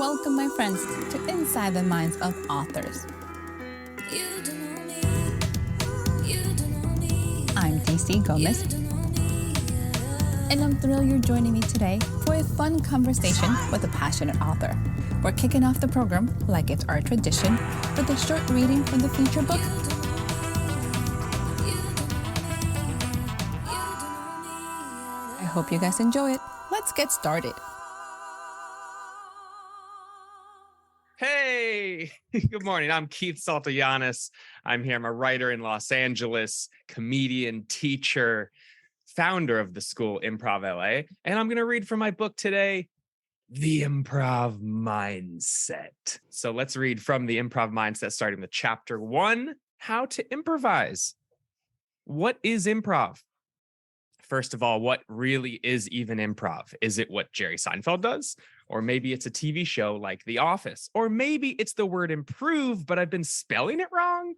Welcome, my friends, to Inside the Minds of Authors. I'm DC Gomez, and I'm thrilled you're joining me today for a fun conversation with a passionate author. We're kicking off the program, like it's our tradition, with a short reading from the feature book. I hope you guys enjoy it. Let's get started. Hey, good morning. I'm Keith Saltojanes. I'm here. I'm a writer in Los Angeles, comedian, teacher, founder of the school Improv LA. And I'm going to read from my book today, The Improv Mindset. So let's read from The Improv Mindset, starting with chapter 1, How to Improvise. What is improv? First of all, what really is even improv? Is it what Jerry Seinfeld does? Or maybe it's a TV show like The Office. Or maybe it's the word improve, but I've been spelling it wrong?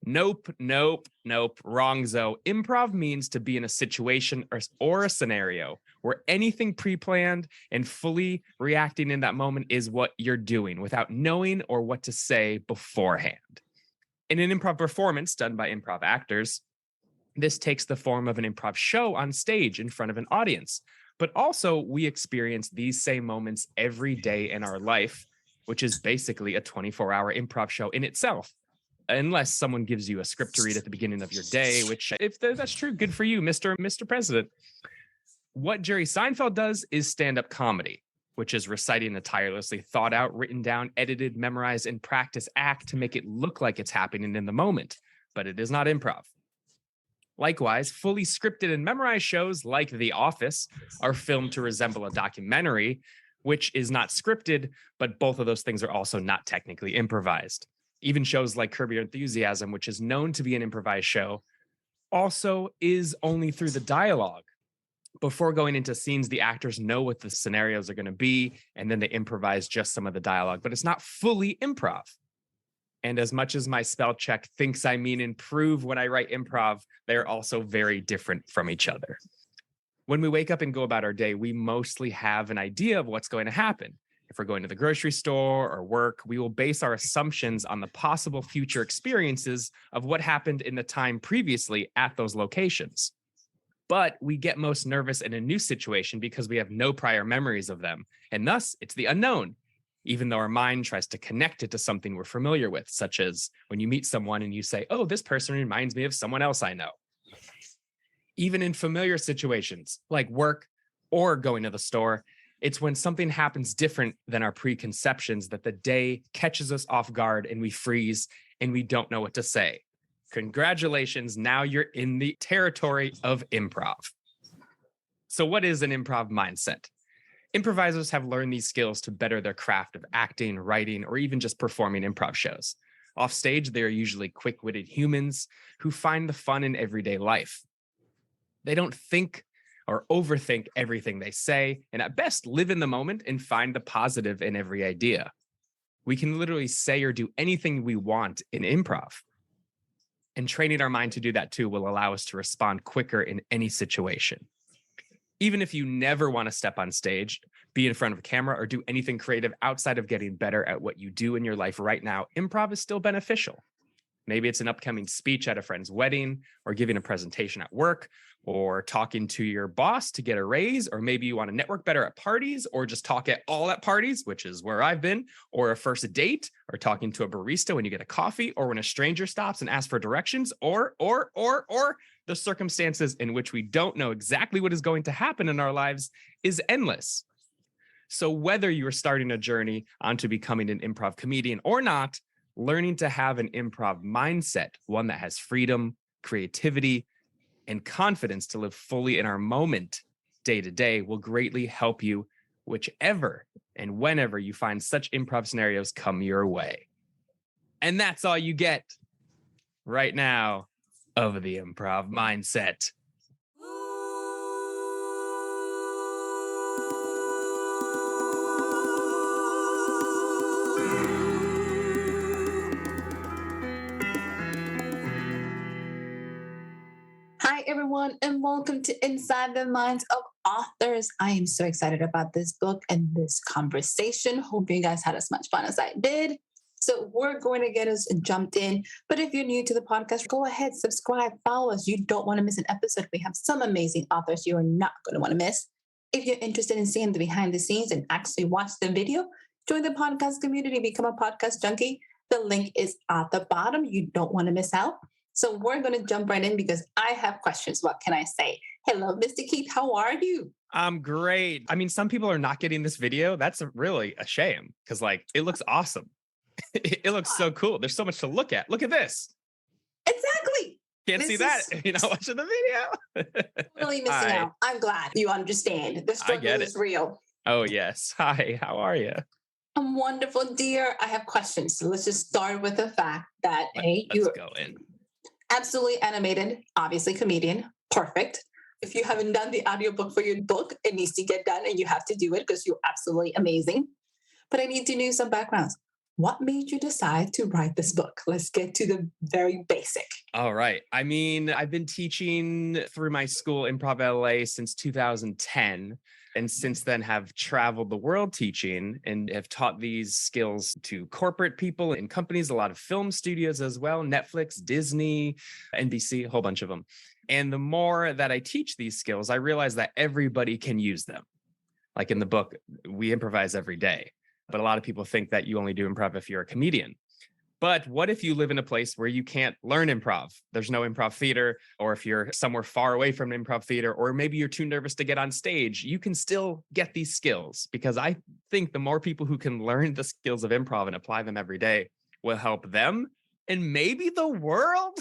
Nope. Wrongzo. Improv means to be in a situation or a scenario where anything pre-planned and fully reacting in that moment is what you're doing without knowing or what to say beforehand. In an improv performance done by improv actors, this takes the form of an improv show on stage in front of an audience. But also, we experience these same moments every day in our life, which is basically a 24-hour improv show in itself. Unless someone gives you a script to read at the beginning of your day, which, if that's true, good for you, Mr. President. What Jerry Seinfeld does is stand-up comedy, which is reciting a tirelessly thought out, written down, edited, memorized, and practiced act to make it look like it's happening in the moment. But it is not improv. Likewise, fully scripted and memorized shows like The Office are filmed to resemble a documentary, which is not scripted, but both of those things are also not technically improvised. Even shows like Curb Your Enthusiasm, which is known to be an improvised show, also is only through the dialogue. Before going into scenes, the actors know what the scenarios are going to be, and then they improvise just some of the dialogue, but it's not fully improv. And as much as my spell check thinks I mean improve when I write improv, they're also very different from each other. When we wake up and go about our day, we mostly have an idea of what's going to happen. If we're going to the grocery store or work, we will base our assumptions on the possible future experiences of what happened in the time previously at those locations. But we get most nervous in a new situation because we have no prior memories of them. And thus, it's the unknown, even though our mind tries to connect it to something we're familiar with, such as when you meet someone and you say, oh, this person reminds me of someone else I know. Even in familiar situations like work or going to the store, it's when something happens different than our preconceptions that the day catches us off guard and we freeze and we don't know what to say. Congratulations, now you're in the territory of improv. So what is an improv mindset? Improvisers have learned these skills to better their craft of acting, writing, or even just performing improv shows. Off stage, they are usually quick-witted humans who find the fun in everyday life. They don't think or overthink everything they say, and at best live in the moment and find the positive in every idea. We can literally say or do anything we want in improv. And training our mind to do that too will allow us to respond quicker in any situation. Even if you never want to step on stage, be in front of a camera, or do anything creative outside of getting better at what you do in your life right now, improv is still beneficial. Maybe it's an upcoming speech at a friend's wedding, or giving a presentation at work, or talking to your boss to get a raise, or maybe you want to network better at parties, or just talk at parties, which is where I've been, or a first date, or talking to a barista when you get a coffee, or when a stranger stops and asks for directions, or the circumstances in which we don't know exactly what is going to happen in our lives is endless. So whether you are starting a journey onto becoming an improv comedian or not, learning to have an improv mindset, one that has freedom, creativity, and confidence to live fully in our moment day to day will greatly help you whichever and whenever you find such improv scenarios come your way. And that's all you get right now of the Improv Mindset. Hi, everyone, and welcome to Inside the Minds of authors. I am so excited about this book and this conversation. Hope you guys had as much fun as I did. So we're going to get us jumped in. But if you're new to the podcast, go ahead, subscribe, follow us. You don't want to miss an episode. We have some amazing authors you are not going to want to miss. If you're interested in seeing the behind the scenes and actually watch the video, join the podcast community, become a podcast junkie. The link is at the bottom. You don't want to miss out. So we're going to jump right in because I have questions. What can I say? Hello, Mr. Keith. How are you? I'm great. I mean, some people are not getting this video. That's really a shame because it looks awesome. It looks so cool. There's so much to look at. Look at this. Exactly. Can't see that if you're not watching the video. Really missing out. I'm glad you understand. The struggle is real. Oh, yes. Hi, how are you? I'm wonderful, dear. I have questions. So let's just start with the fact that, let's go in. Absolutely animated, obviously comedian. Perfect. If you haven't done the audiobook for your book, it needs to get done and you have to do it because you're absolutely amazing. But I need to know some backgrounds. What made you decide to write this book? Let's get to the very basic. All right. I mean, I've been teaching through my school, Improv LA, since 2010. And since then have traveled the world teaching and have taught these skills to corporate people in companies, a lot of film studios as well, Netflix, Disney, NBC, a whole bunch of them. And the more that I teach these skills, I realize that everybody can use them. Like in the book, we improvise every day. But a lot of people think that you only do improv if you're a comedian. But what if you live in a place where you can't learn improv? There's no improv theater, or if you're somewhere far away from an improv theater, or maybe you're too nervous to get on stage, you can still get these skills because I think the more people who can learn the skills of improv and apply them every day will help them and maybe the world.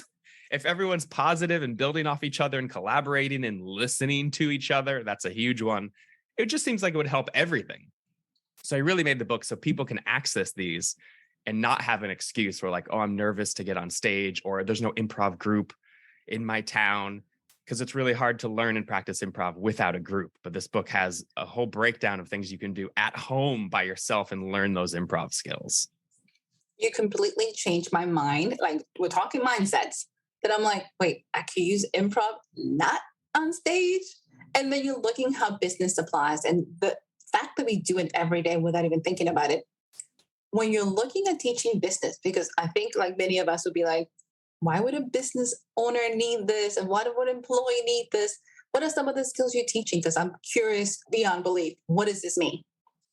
If everyone's positive and building off each other and collaborating and listening to each other, that's a huge one. It just seems like it would help everything. So I really made the book so people can access these and not have an excuse for oh, I'm nervous to get on stage, or there's no improv group in my town, because it's really hard to learn and practice improv without a group. But this book has a whole breakdown of things you can do at home by yourself and learn those improv skills. You completely changed my mind. We're talking mindsets that I'm wait, I could use improv not on stage. And then you're looking how business applies and the fact that we do it every day without even thinking about it. When you're looking at teaching business, because I think many of us would be why would a business owner need this? And why would an employee need this? What are some of the skills you're teaching? Because I'm curious beyond belief. What does this mean?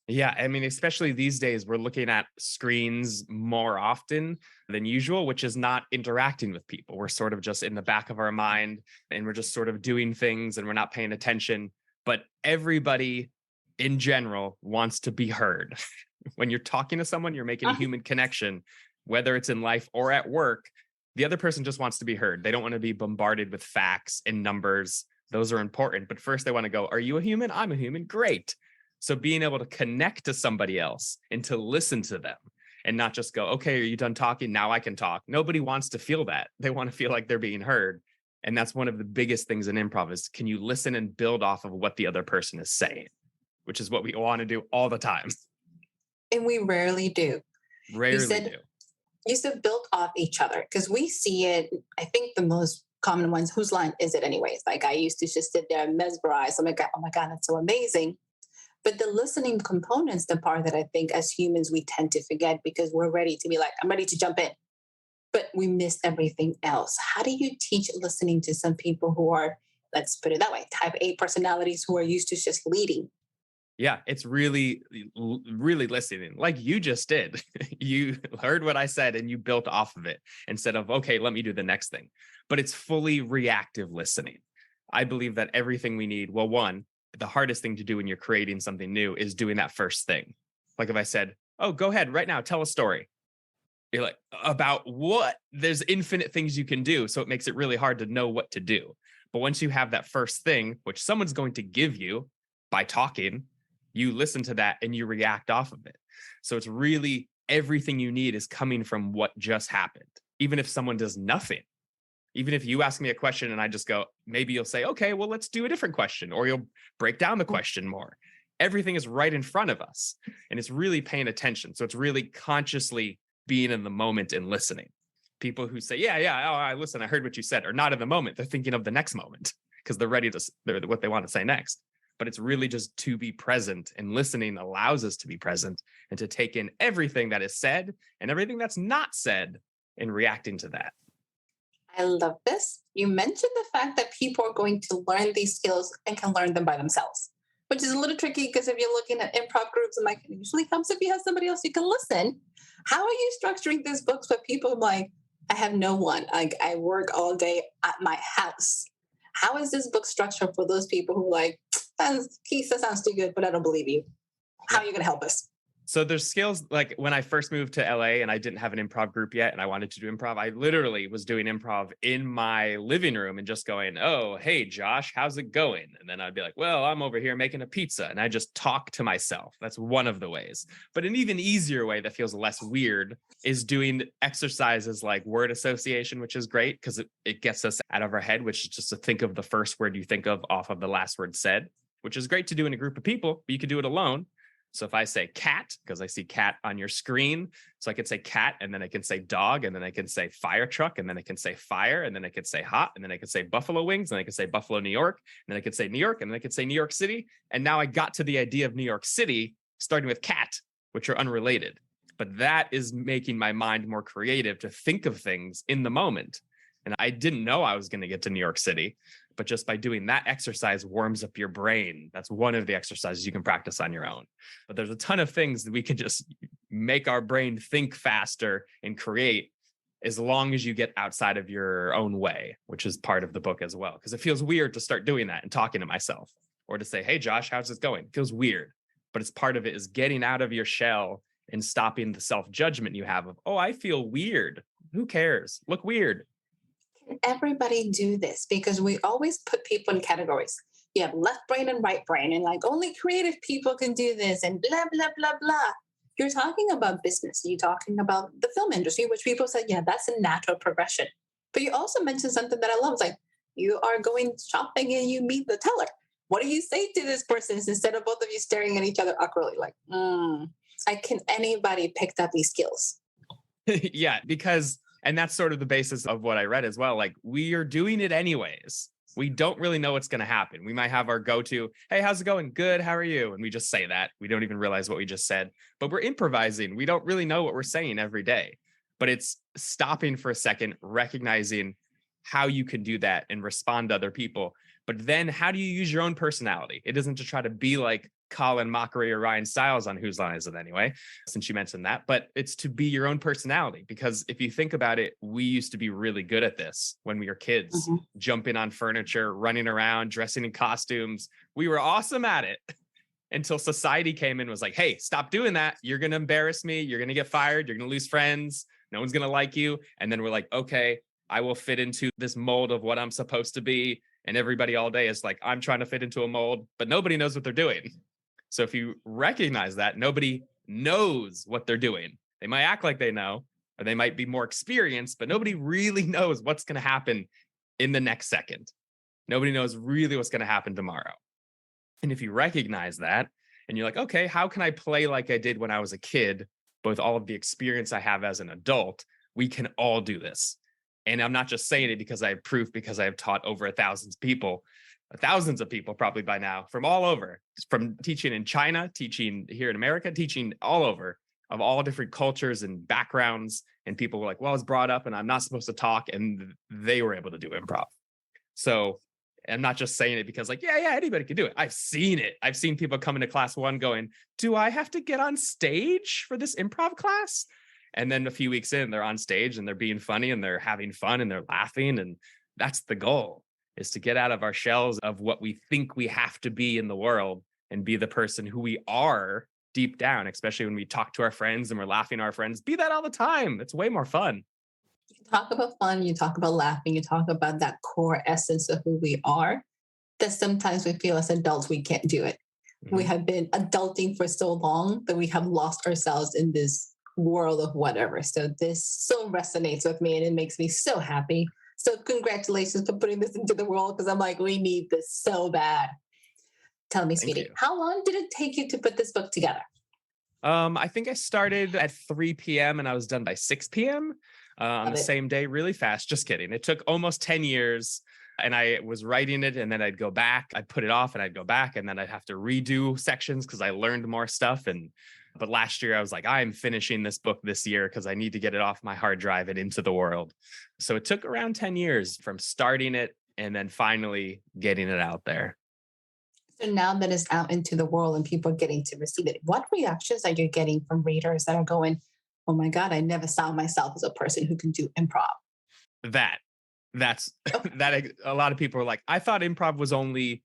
Yeah, I mean, especially these days, we're looking at screens more often than usual, which is not interacting with people. We're sort of just in the back of our mind and we're just sort of doing things and we're not paying attention. But everybody in general wants to be heard. When you're talking to someone, you're making a human connection, whether it's in life or at work. The other person just wants to be heard. They don't want to be bombarded with facts and numbers. Those are important. But first they want to go, are you a human? I'm a human. Great. So being able to connect to somebody else and to listen to them and not just go, okay, are you done talking? Now I can talk. Nobody wants to feel that. They want to feel like they're being heard. And that's one of the biggest things in improv is, can you listen and build off of what the other person is saying, which is what we want to do all the time. And we rarely do. Rarely do. You said build off each other because we see it. I think the most common ones, whose line is it anyways? I used to just sit there and mesmerize. I'm oh my God, that's so amazing. But the listening component's the part that I think as humans, we tend to forget because we're ready to be I'm ready to jump in. But we miss everything else. How do you teach listening to some people who are, let's put it that way, type A personalities who are used to just leading? Yeah, it's really, really listening like you just did. You heard what I said and you built off of it instead of, okay, let me do the next thing. But it's fully reactive listening. I believe that everything we need, well, one, the hardest thing to do when you're creating something new is doing that first thing. Like if I said, oh, go ahead right now, tell a story. You're like, about what? There's infinite things you can do. So it makes it really hard to know what to do. But once you have that first thing, which someone's going to give you by talking, you listen to that and you react off of it. So it's really everything you need is coming from what just happened. Even if someone does nothing, even if you ask me a question and I just go, maybe you'll say, okay, well, let's do a different question, or you'll break down the question more. Everything is right in front of us and it's really paying attention. So it's really consciously being in the moment and listening. People who say, yeah, oh, I heard what you said, are not in the moment. They're thinking of the next moment because they're ready to, they're what they want to say next. but it's really just to be present, and listening allows us to be present and to take in everything that is said and everything that's not said and reacting to that. I love this. You mentioned the fact that people are going to learn these skills and can learn them by themselves, which is a little tricky because if you're looking at improv groups, and like it usually comes if you have somebody else you can listen. How are you structuring these books for people like, I have no one, like I work all day at my house? How is this book structured for those people who like, Keith, that sounds too good, but I don't believe you? How are you going to help us? So there's skills like when I first moved to LA and I didn't have an improv group yet and I wanted to do improv, I literally was doing improv in my living room and just going, oh, hey, Josh, how's it going? And then I'd be like, well, I'm over here making a pizza. And I just talk to myself. That's one of the ways. But an even easier way that feels less weird is doing exercises like word association, which is great because it gets us out of our head, which is just to think of the first word you think of off of the last word said, which is great to do in a group of people, but you can do it alone. So if I say cat, because I see cat on your screen, so I can say cat, and then I can say dog, and then I can say fire truck, and then I can say fire, and then I can say hot, and then I can say buffalo wings, and I can say Buffalo, New York, and then I can say New York, and then I can say New York City. And now I got to the idea of New York City, starting with cat, which are unrelated. But that is making my mind more creative to think of things in the moment. And I didn't know I was going to get to New York City, but just by doing that exercise warms up your brain. That's one of the exercises you can practice on your own. But there's a ton of things that we can just make our brain think faster and create as long as you get outside of your own way, which is part of the book as well. Because it feels weird to start doing that and talking to myself or to say, hey, Josh, how's this going? It feels weird, but it's part of it is getting out of your shell and stopping the self-judgment you have of, oh, I feel weird. Who cares? Look weird. Everybody do this because we always put people in categories. You have left brain and right brain, and like only creative people can do this, and blah, blah, blah, blah. You're talking about business. You're talking about the film industry, which people said, yeah, that's a natural progression. But you also mentioned something that I love. It's like you are going shopping and you meet the teller. What do you say to this person instead of both of you staring at each other awkwardly? Like, can anybody pick up these skills? Yeah, because and that's sort of the basis of what I read as well. Like we are doing it anyways. We don't really know what's going to happen. We might have our go-to, hey, how's it going? Good. How are you? And we just say that. We don't even realize what we just said, but we're improvising. We don't really know what we're saying every day, but it's stopping for a second, recognizing how you can do that and respond to other people. But then how do you use your own personality? It isn't to try to be like Colin Mockery or Ryan Stiles on Whose Line Is It Anyway, since you mentioned that, but it's to be your own personality. Because if you think about it, we used to be really good at this when we were kids, jumping on furniture, running around, dressing in costumes. We were awesome at it until society came in and was like, hey, stop doing that. You're going to embarrass me. You're going to get fired. You're going to lose friends. No one's going to like you. And then we're like, okay, I will fit into this mold of what I'm supposed to be. And everybody all day is like, I'm trying to fit into a mold, but nobody knows what they're doing. So if you recognize that, nobody knows what they're doing. They might act like they know, or they might be more experienced, but nobody really knows what's going to happen in the next second. Nobody knows really what's going to happen tomorrow. And if you recognize that and you're like, okay, how can I play like I did when I was a kid, but with all of the experience I have as an adult, we can all do this. And I'm not just saying it because I have proof, because I have taught over thousands of people probably by now from all over, from teaching in China, teaching here in America, teaching all over of all different cultures and backgrounds. And people were like, well, I was brought up and I'm not supposed to talk. And they were able to do improv. So I'm not just saying it because like, yeah, anybody can do it. I've seen it. I've seen people come into class one going, do I have to get on stage for this improv class? And then a few weeks in, they're on stage and they're being funny and they're having fun and they're laughing. And that's the goal, is to get out of our shells of what we think we have to be in the world and be the person who we are deep down, especially when we talk to our friends and we're laughing at our friends. Be that all the time. It's way more fun. You talk about fun, you talk about laughing, you talk about that core essence of who we are, that sometimes we feel as adults we can't do it. We have been adulting for so long that we have lost ourselves in this world of whatever. So this so resonates with me and it makes me so happy. So congratulations for putting this into the world, because I'm like, we need this so bad. Tell me, sweetie, how long did it take you to put this book together? I think I started at 3 p.m. and I was done by 6 p.m. On the same day, really fast. Just kidding. It took almost 10 years. And I was writing it and then I'd go back, I'd put it off and I'd go back and then I'd have to redo sections because I learned more stuff. But last year I was like, I'm finishing this book this year because I need to get it off my hard drive and into the world. So it took around 10 years from starting it and then finally getting it out there. So now that it's out into the world and people are getting to receive it, what reactions are you getting from readers that are going, oh my God, I never saw myself as a person who can do improv? That's that a lot of people are like, I thought improv was only,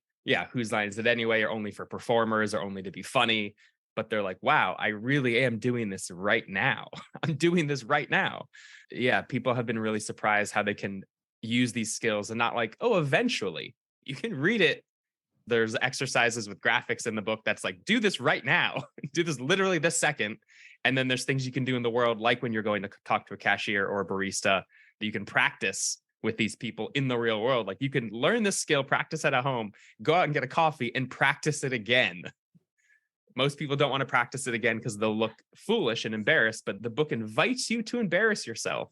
whose line is it anyway, or only for performers or only to be funny. But they're like, wow, I really am doing this right now. I'm doing this right now. Yeah, people have been really surprised how they can use these skills and not like, oh, eventually you can read it. There's exercises with graphics in the book that's like, do this right now. Do this literally this second. And then there's things you can do in the world, like when you're going to talk to a cashier or a barista, that you can practice with these people in the real world. Like you can learn this skill, practice it at home, go out and get a coffee and practice it again. Most people don't want to practice it again because they'll look foolish and embarrassed, but the book invites you to embarrass yourself.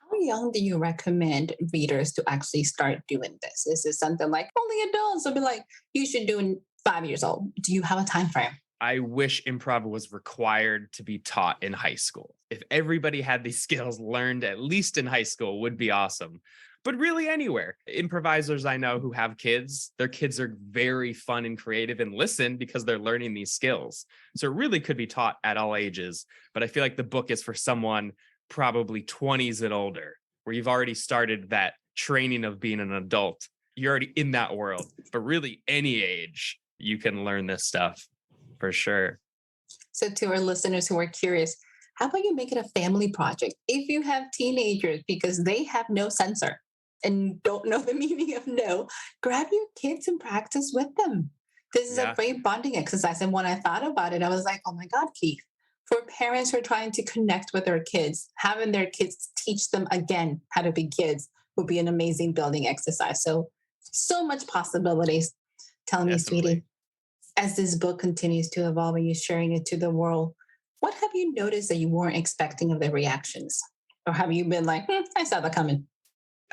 How young do you recommend readers to actually start doing this? Is it something like only adults will be like, you should do in 5 years old? Do you have a time frame? I wish improv was required to be taught in high school. If everybody had these skills learned at least in high school, would be awesome. But really anywhere. Improvisers I know who have kids, their kids are very fun and creative and listen because they're learning these skills. So it really could be taught at all ages. But I feel like the book is for someone probably 20s and older, where you've already started that training of being an adult. You're already in that world. But really any age, you can learn this stuff. For sure. So to our listeners who are curious, how about you make it a family project? If you have teenagers, because they have no censor and don't know the meaning of no, grab your kids and practice with them. This is a great bonding exercise. And when I thought about it, I was like, oh my God, Keith, for parents who are trying to connect with their kids, having their kids teach them again how to be kids would be an amazing building exercise. So much possibilities. Tell me, sweetie, as this book continues to evolve and you're sharing it to the world, what have you noticed that you weren't expecting of the reactions? Or have you been like, I saw that coming?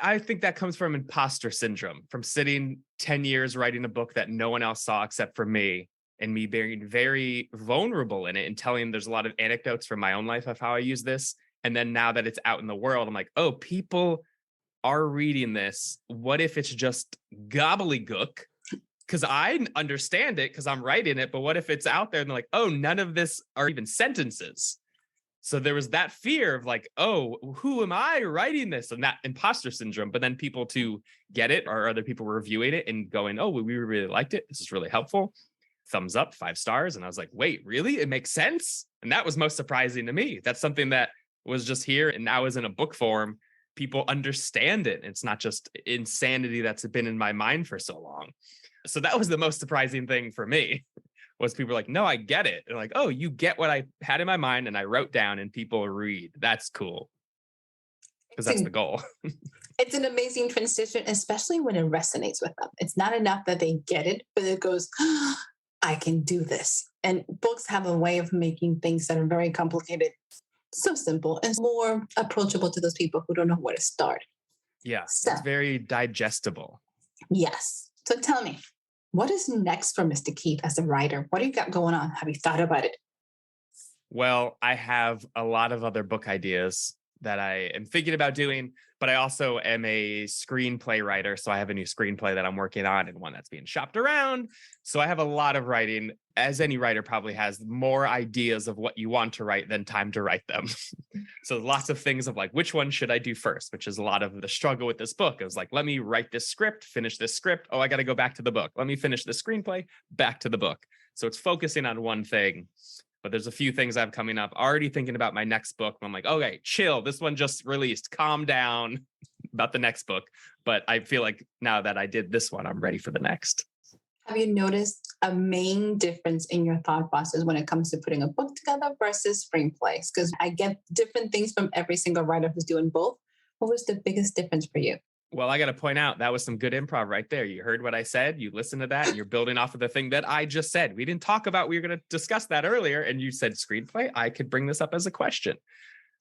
I think that comes from imposter syndrome, from sitting 10 years writing a book that no one else saw except for me, and me being very vulnerable in it and telling them there's a lot of anecdotes from my own life of how I use this. And then now that it's out in the world, I'm like, oh, people are reading this. What if it's just gobbledygook? Because I understand it because I'm writing it, but what if it's out there and they're like, oh, none of this are even sentences. So there was that fear of like, oh, who am I writing this? And that imposter syndrome. But then people to get it or other people reviewing it and going, oh, we really liked it. This is really helpful. Thumbs up, 5 stars. And I was like, wait, really? It makes sense? And that was most surprising to me. That's something that was just here and now is in a book form. People understand it. It's not just insanity that's been in my mind for so long. So that was the most surprising thing for me, was people were like, no, I get it. They're like, oh, you get what I had in my mind and I wrote down and people read. That's cool. Because that's the goal. It's an amazing transition, especially when it resonates with them. It's not enough that they get it, but it goes, I can do this. And books have a way of making things that are very complicated so simple and more approachable to those people who don't know where to start. Yeah, so, it's very digestible. Yes. So tell me, what is next for Mr. Keith as a writer? What do you got going on? Have you thought about it? Well, I have a lot of other book ideas that I am thinking about doing, but I also am a screenplay writer. So I have a new screenplay that I'm working on and one that's being shopped around. So I have a lot of writing, as any writer probably has, more ideas of what you want to write than time to write them. So lots of things of like, which one should I do first, which is a lot of the struggle with this book. It was like, let me write this script, finish this script. Oh, I got to go back to the book. Let me finish the screenplay, back to the book. So it's focusing on one thing. But there's a few things I have coming up. Already thinking about my next book. I'm like, okay, chill. This one just released. Calm down about the next book. But I feel like now that I did this one, I'm ready for the next. Have you noticed a main difference in your thought process when it comes to putting a book together versus screenplays? Because I get different things from every single writer who's doing both. What was the biggest difference for you? Well, I got to point out, that was some good improv right there. You heard what I said. You listened to that. And you're building off of the thing that I just said. We didn't talk about, we were going to discuss that earlier. And you said screenplay. I could bring this up as a question.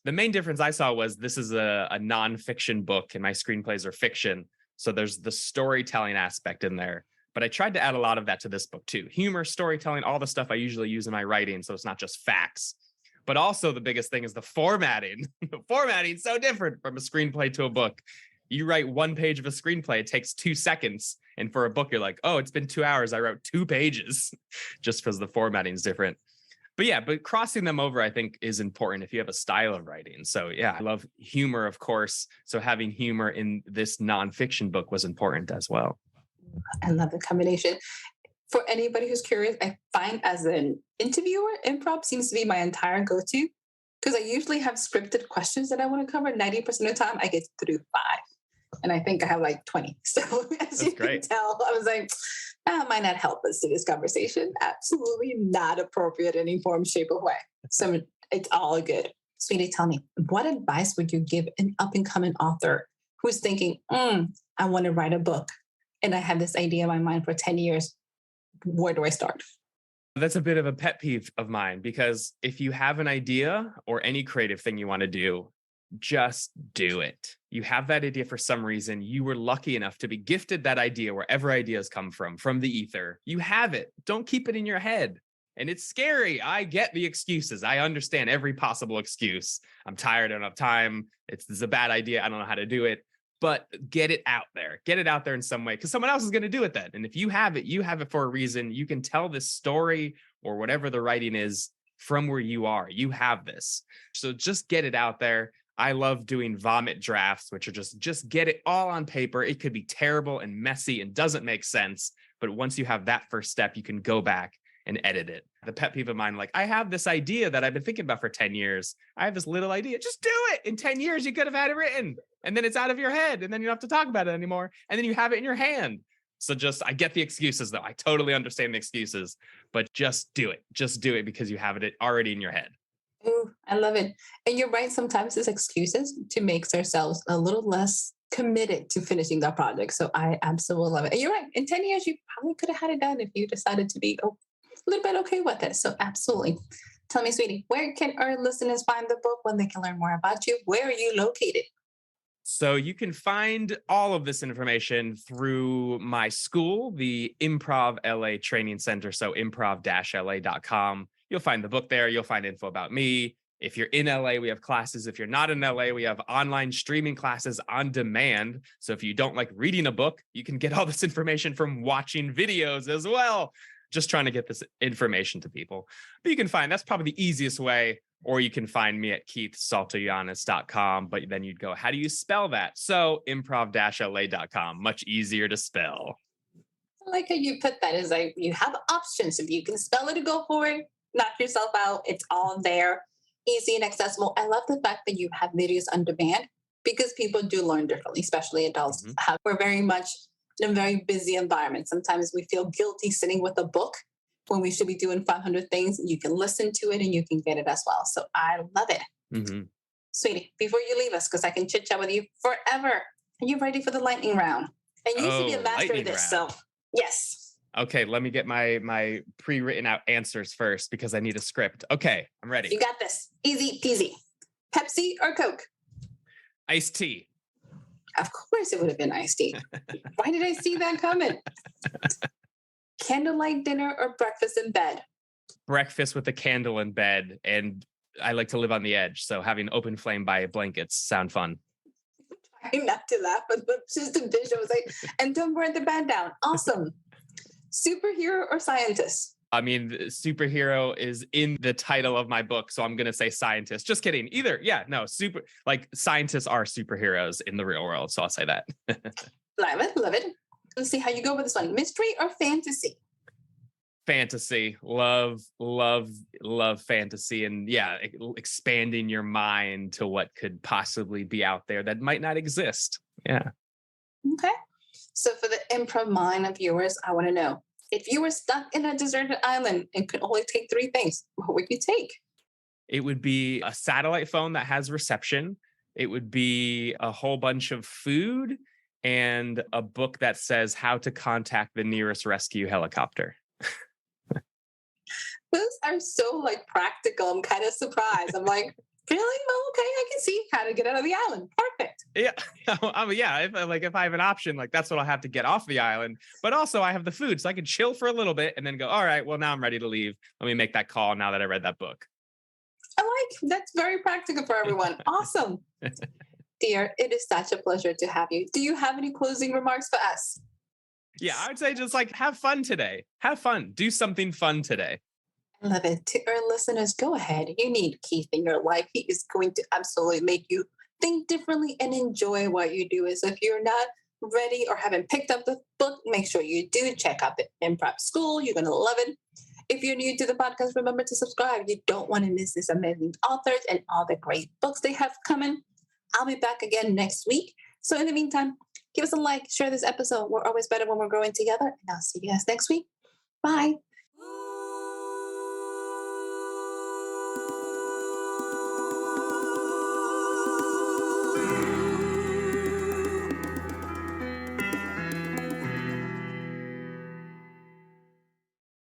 The main difference I saw was this is a nonfiction book and my screenplays are fiction. So there's the storytelling aspect in there. But I tried to add a lot of that to this book too. Humor, storytelling, all the stuff I usually use in my writing. So it's not just facts. But also the biggest thing is the formatting. The formatting is so different from a screenplay to a book. You write one page of a screenplay, it takes 2 seconds. And for a book, you're like, oh, it's been 2 hours. I wrote 2 pages just because the formatting is different. But crossing them over, I think, is important if you have a style of writing. So yeah, I love humor, of course. So having humor in this nonfiction book was important as well. I love the combination. For anybody who's curious, I find as an interviewer, improv seems to be my entire go-to because I usually have scripted questions that I want to cover. 90% of the time, I get through 5. And I think I have like 20. So as you can tell, I was like, that might not help us to this conversation. Absolutely not appropriate in any form, shape, or way. So it's all good. Sweetie, tell me, what advice would you give an up-and-coming author who's thinking, I want to write a book and I have this idea in my mind for 10 years? Where do I start? That's a bit of a pet peeve of mine, because if you have an idea or any creative thing you want to do, just do it. You have that idea for some reason. You were lucky enough to be gifted that idea wherever ideas come from the ether. You have it. Don't keep it in your head. And it's scary. I get the excuses. I understand every possible excuse. I'm tired, I don't have time. This is a bad idea. I don't know how to do it. But get it out there. Get it out there in some way, because someone else is going to do it then. And if you have it for a reason. You can tell this story or whatever the writing is from where you are. You have this. So just get it out there. I love doing vomit drafts, which are just get it all on paper. It could be terrible and messy and doesn't make sense. But once you have that first step, you can go back and edit it. The pet peeve of mine, like, I have this idea that I've been thinking about for 10 years. I have this little idea. Just do it. In 10 years, you could have had it written. And then it's out of your head. And then you don't have to talk about it anymore. And then you have it in your hand. So I get the excuses, though. I totally understand the excuses. But just do it. Just do it because you have it already in your head. Ooh, I love it. And you're right. Sometimes it's excuses to make ourselves a little less committed to finishing that project. So I absolutely love it. And you're right. In 10 years, you probably could have had it done if you decided to be a little bit okay with it. So absolutely. Tell me, sweetie, where can our listeners find the book, when they can learn more about you? Where are you located? So you can find all of this information through my school, the Improv LA Training Center. So improv-la.com. You'll find the book there. You'll find info about me. If you're in LA, we have classes. If you're not in LA, we have online streaming classes on demand. So if you don't like reading a book, you can get all this information from watching videos as well. Just trying to get this information to people. But you can find, that's probably the easiest way. Or you can find me at keithsaltojanes.com. But then you'd go, how do you spell that? So improv-la.com, much easier to spell. I like how you put that. Is like you have options. If you can spell it, to go for it. Knock yourself out. It's all there, easy and accessible. I love the fact that you have videos on demand, because people do learn differently, especially adults. Mm-hmm. We're very much in a very busy environment. Sometimes we feel guilty sitting with a book when we should be doing 500 things. You can listen to it and you can get it as well. So I love it. Mm-hmm. Sweetie, before you leave us, because I can chit chat with you forever, are you ready for the lightning round? And you should be a master of this. Round. So yes. Okay, let me get my pre-written out answers first, because I need a script. Okay, I'm ready. You got this. Easy peasy. Pepsi or Coke? Iced tea. Of course it would have been iced tea. Why did I see that coming? Candlelight dinner or breakfast in bed? Breakfast with a candle in bed. And I like to live on the edge. So having open flame by blankets sound fun. Trying not to laugh, but just a visual. Like, and don't burn the bed down. Awesome. Superhero or scientist? I mean, superhero is in the title of my book, so I'm going to say scientist. Just kidding. Either. Yeah, no, scientists are superheroes in the real world, so I'll say that. Love it, love it. Let's see how you go with this one. Mystery or fantasy? Fantasy. Love fantasy. And yeah, expanding your mind to what could possibly be out there that might not exist. Yeah. Okay. So for the improv mind of viewers, I want to know, if you were stuck in a deserted island and could only take 3 things, what would you take? It would be a satellite phone that has reception. It would be a whole bunch of food and a book that says how to contact the nearest rescue helicopter. Those are so practical. I'm kind of surprised. I'm like, Really? Oh, okay, I can see how to get out of the island. Perfect. Yeah. Yeah. If I have an option, like that's what I'll have to get off the island. But also I have the food, so I can chill for a little bit and then go, all right, well, now I'm ready to leave. Let me make that call now that I read that book. That's very practical for everyone. Awesome. Dear, it is such a pleasure to have you. Do you have any closing remarks for us? Yeah, I would say just like have fun today. Have fun. Do something fun today. I love it. To our listeners, go ahead. You need Keith in your life. He is going to absolutely make you think differently and enjoy what you do. So if you're not ready or haven't picked up the book, make sure you do check out the Improv School. You're going to love it. If you're new to the podcast, remember to subscribe. You don't want to miss these amazing authors and all the great books they have coming. I'll be back again next week. So in the meantime, give us a like, share this episode. We're always better when we're growing together. And I'll see you guys next week. Bye.